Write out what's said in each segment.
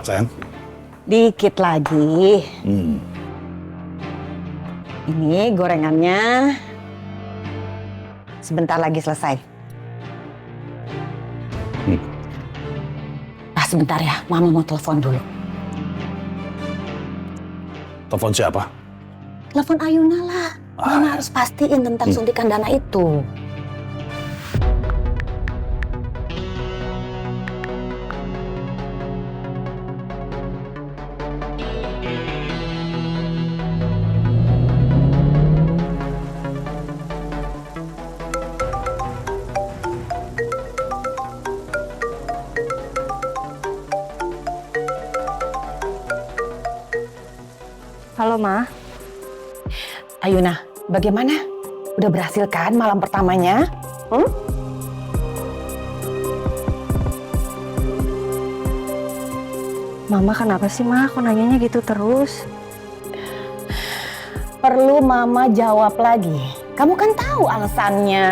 Sayang. Dikit lagi. Ini gorengannya. Sebentar lagi selesai. Sebentar ya, Mama mau telepon dulu. Telepon siapa? Telepon Ayuna lah. Mama harus pastiin tentang suntikan dana itu. Halo, Ma. Ayuna, bagaimana? Udah berhasil kan malam pertamanya? Mama kenapa sih, Ma? Kok nanyanya gitu terus? Perlu Mama jawab lagi. Kamu kan tahu alasannya.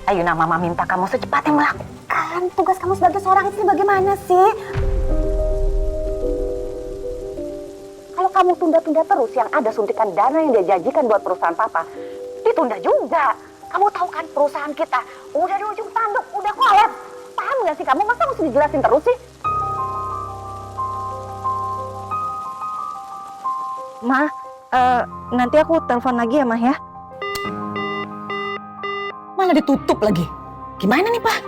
Ayuna, Mama minta kamu secepatnya melakukan tugas kamu sebagai seorang istri. Bagaimana sih? Kalau kamu tunda-tunda terus, yang ada suntikan dana yang dia janjikan buat perusahaan Papa, ditunda juga. Kamu tahu kan perusahaan kita udah di ujung tanduk, udah kolaps. Paham gak sih kamu? Masa mesti dijelasin terus sih? Ma, nanti aku telepon lagi ya, Ma ya. Malah ditutup lagi. Gimana nih, Pak?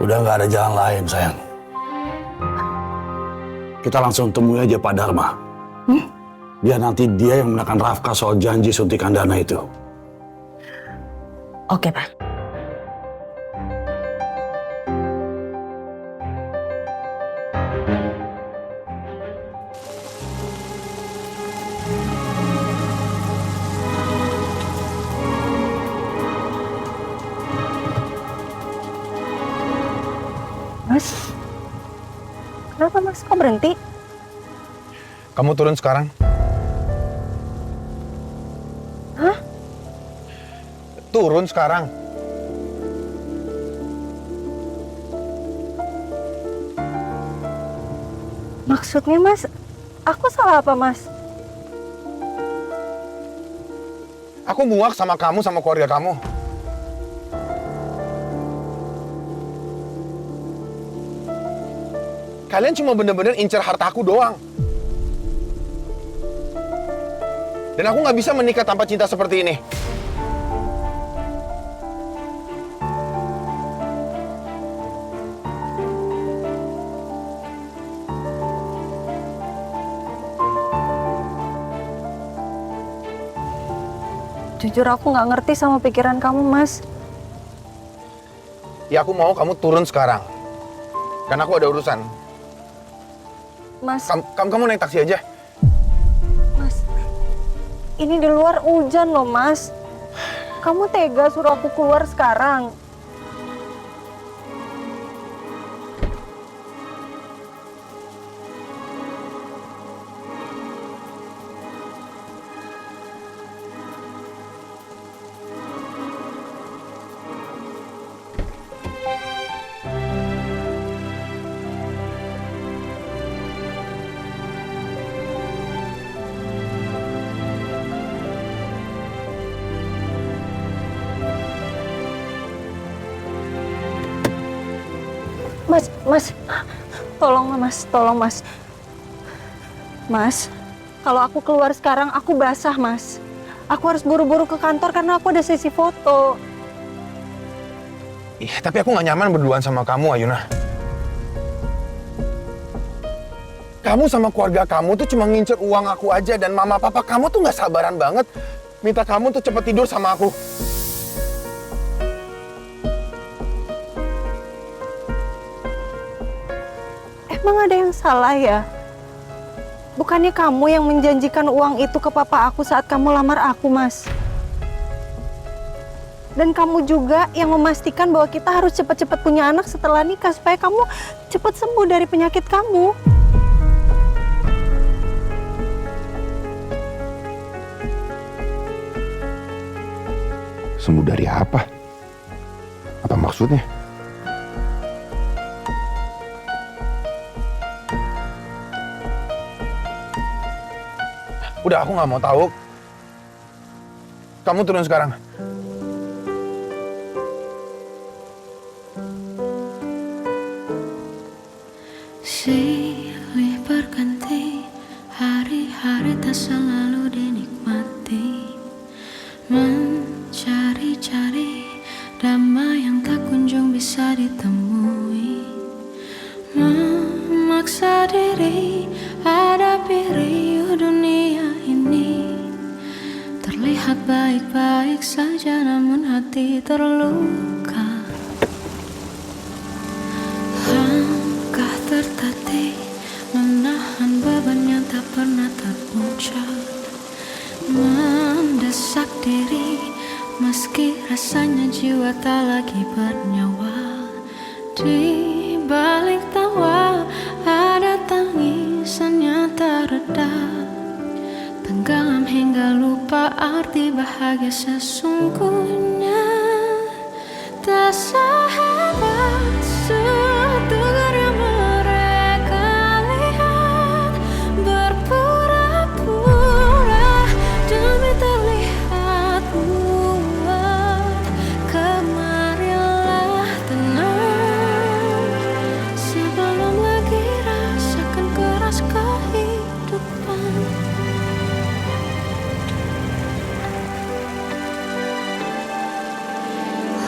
Udah nggak ada jalan lain, sayang. Kita langsung temui aja Pak Dharma. Biar nanti dia yang menekan Rafka soal janji suntikan dana itu. Oke, Pak. Mas, kenapa Mas kok berhenti? Kamu turun sekarang. Hah? Turun sekarang. Maksudnya Mas, aku salah apa Mas? Aku muak sama kamu, sama keluarga kamu. Kalian cuma bener-bener incer hartaku doang. Dan aku nggak bisa menikah tanpa cinta seperti ini. Jujur aku nggak ngerti sama pikiran kamu, Mas. Ya aku mau kamu turun sekarang. Karena aku ada urusan. Mas, Kamu naik taksi aja. Mas, ini di luar hujan loh, Mas. Kamu tega suruh aku keluar sekarang? Mas, tolong Mas, tolong Mas. Mas, kalau aku keluar sekarang aku basah, Mas. Aku harus buru-buru ke kantor karena aku ada sesi foto. Iya, tapi aku nggak nyaman berduaan sama kamu, Ayuna. Kamu sama keluarga kamu tuh cuma ngincer uang aku aja, dan mama papa kamu tuh nggak sabaran banget minta kamu tuh cepet tidur sama aku. Emang ada yang salah ya? Bukannya kamu yang menjanjikan uang itu ke papa aku saat kamu lamar aku, Mas? Dan kamu juga yang memastikan bahwa kita harus cepat-cepat punya anak setelah nikah supaya kamu cepat sembuh dari penyakit kamu. Sembuh dari apa? Apa maksudnya? Udah, aku nggak mau tahu. Kamu turun sekarang. Silih berganti, hari-hari tak selalu dinikmati. Mencari-cari damai yang tak kunjung bisa ditemui. Memaksa diri hadapi riuh dunia ini. Terlihat baik-baik saja namun hati terluka. Langkah tertatih menahan beban yang tak pernah terucap. Mendesak diri meski rasanya jiwa tak lagi bernyawa. Di balik tawa ada tangisan yang tak reda. Tenggelam hingga lupa arti bahagia sesungguhnya. Tak sehebat setegar yang mereka lihat. Berpura-pura demi terlihat kuat. Kemarilah tenang sebelum lagi rasakan keras kehidupan.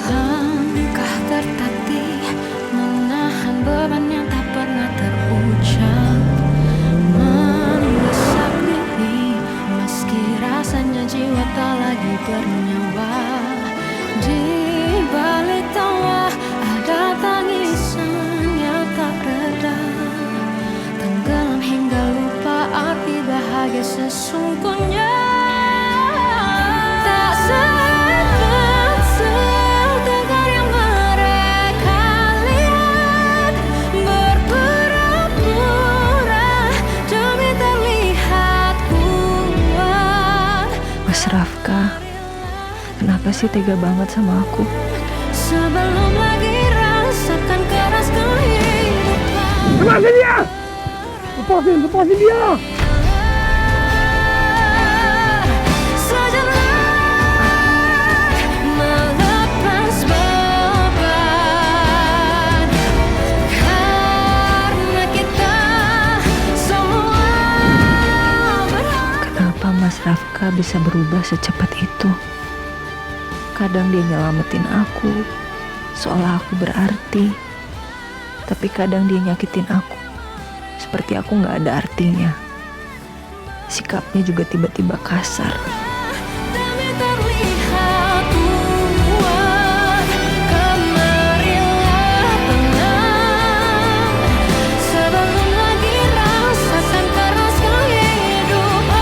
Langkah tertatih menahan beban yang tak pernah terucap. Mendesak diri meski rasanya jiwa tak lagi bernyawa. Di balik tawa ada tangisan yang tak reda. Tenggelam hingga lupa arti bahagia sesungguhnya. Tak sehebat setegar yang mereka lihat. Berpura-pura demi terlihat kuat. Mas Rafka, kenapa sih tega banget sama aku? Sebelum lagi rasakan keras kehidupan. Lepasin dia! Lepasin dia! Sejenak melepas beban. Karena kita semua Kenapa Mas Rafka bisa berubah secepat itu? Kadang dia nyelamatin aku, seolah aku berarti. Tapi kadang dia nyakitin aku, seperti aku nggak ada artinya. Sikapnya juga tiba-tiba kasar. demi terlihat kuat. Kemarilah tenang sebelum lagi rasakan keras kehidupan.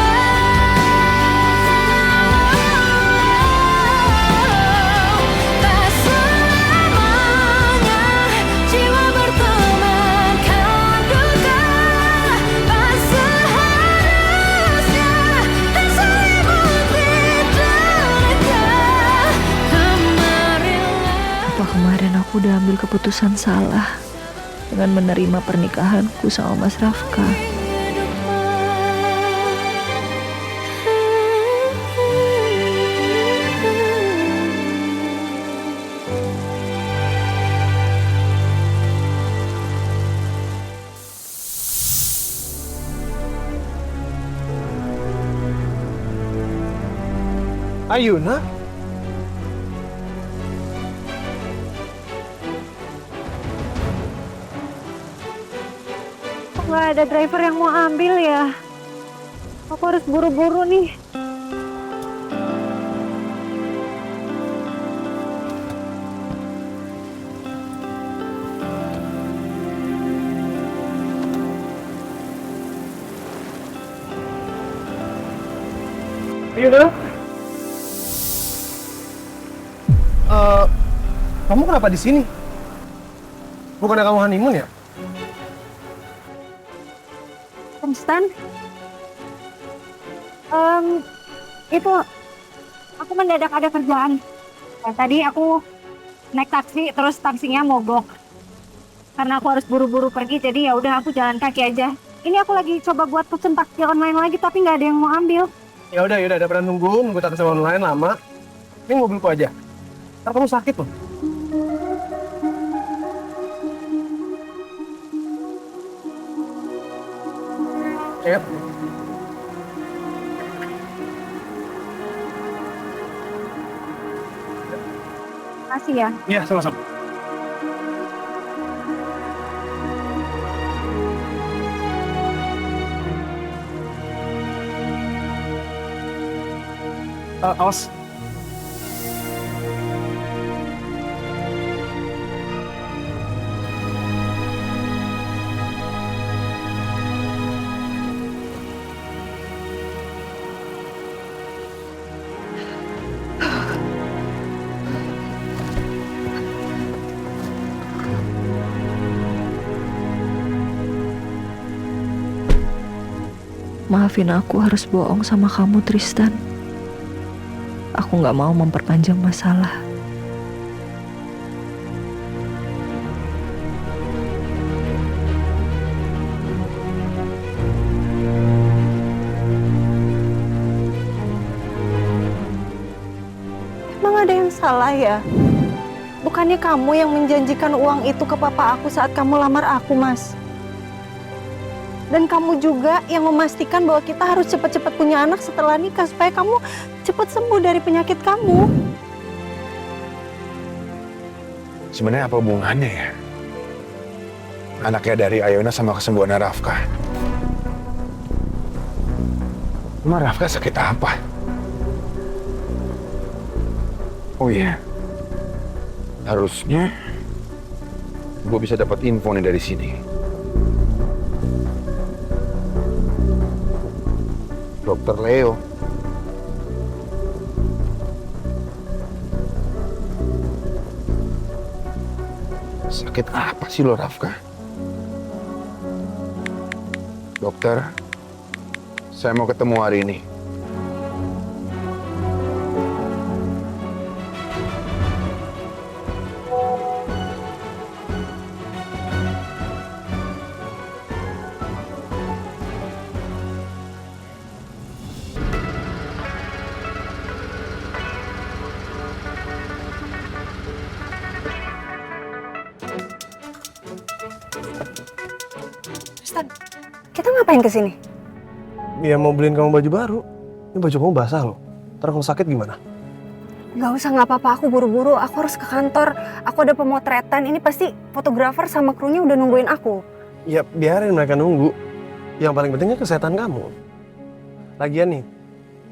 Tak selamanya jiwa berteman kan duka. Tak seharusnya terselimuti derita. Kemarilah. Apa kemarin aku udah ambil keputusan salah dengan menerima pernikahanku sama Mas Rafka? Ayuna? Kok nggak ada driver yang mau ambil ya? Aku harus buru-buru nih. Ayuna? Kamu kenapa di sini? Bukannya kamu honeymoon ya? Konstan? Itu aku mendadak ada kerjaan. Tadi aku naik taksi, terus taksinya mogok. Karena aku harus buru-buru pergi, jadi ya udah aku jalan kaki aja. Ini aku lagi coba buat pesen taksi online lagi, tapi nggak ada yang mau ambil. Ya udah, daripada nunggu taksi online lama. Ini mobilku aja. Ntar kamu sakit loh. Ayo. Makasih ya. Iya, sama-sama. Awas. Maafin aku harus bohong sama kamu, Tristan. Aku nggak mau memperpanjang masalah. Emang ada yang salah ya? Bukannya kamu yang menjanjikan uang itu ke papa aku saat kamu lamar aku, Mas? Dan kamu juga yang memastikan bahwa kita harus cepat-cepat punya anak setelah nikah supaya kamu cepat sembuh dari penyakit kamu. Sebenarnya apa hubungannya ya? Anaknya dari Ayona sama kesembuhan Rafka. Emang Rafka sakit apa? Oh iya, harusnya gue bisa dapat info nih dari sini. Dokter Leo. Sakit apa sih lo, Rafka? Dokter, saya mau ketemu hari ini. Tristan, kita ngapain kesini? Ya mau beliin kamu baju baru. Ini baju kamu basah loh. Ntar kalau sakit gimana? Gak usah, nggak apa-apa. Aku buru-buru. Aku harus ke kantor. Aku ada pemotretan. Ini pasti fotografer sama krunya udah nungguin aku. Ya biarin mereka nunggu. Yang paling pentingnya kesehatan kamu. Lagian nih,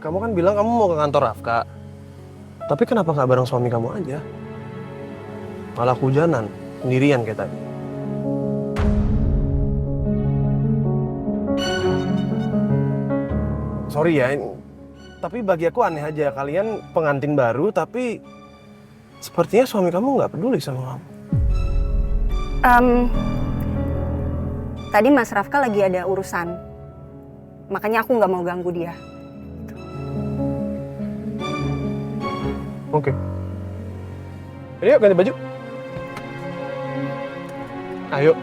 kamu kan bilang kamu mau ke kantor Rafka. Tapi kenapa nggak bareng suami kamu aja? Malah hujanan, sendirian kayak tadi. Sorry ya, tapi bagi aku aneh aja. Kalian pengantin baru, tapi sepertinya suami kamu nggak peduli sama kamu. Tadi Mas Rafka lagi ada urusan. Makanya aku nggak mau ganggu dia. Oke. Yuk ganti baju. Ayo.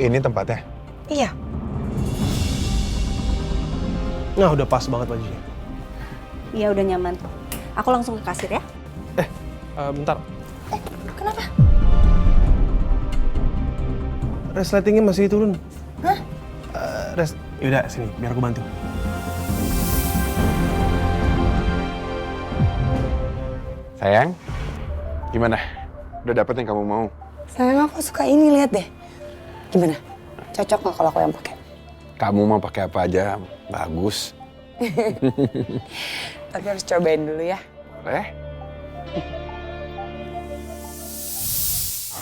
Ini tempatnya. Iya. Nah udah pas banget bajunya. Iya, udah nyaman. Aku langsung ke kasir ya. Bentar. Kenapa? Resletingnya masih turun. Hah? Yaudah sini, biar aku bantu. Sayang, gimana? Udah dapet yang kamu mau? Sayang, aku suka ini, lihat deh. Gimana? Cocok nggak kalau aku yang pakai? Kamu mau pakai apa aja, bagus. Tapi harus cobain dulu ya. Boleh?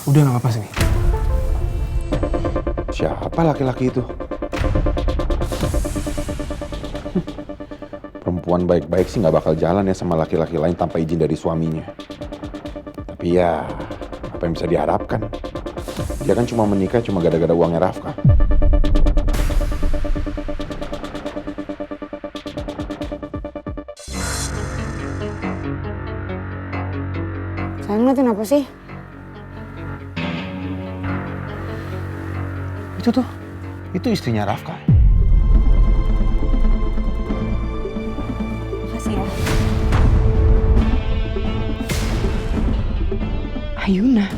Udah nggak apa-apa sini. Siapa laki-laki itu? Perempuan baik-baik sih nggak bakal jalan ya sama laki-laki lain tanpa izin dari suaminya. Tapi ya, apa yang bisa diharapkan? Dia kan cuma menikah cuma gara-gara uangnya Rafka. Sayang, ngeliatin apa sih? Itu istrinya Rafka. Makasih ya. Ayuna.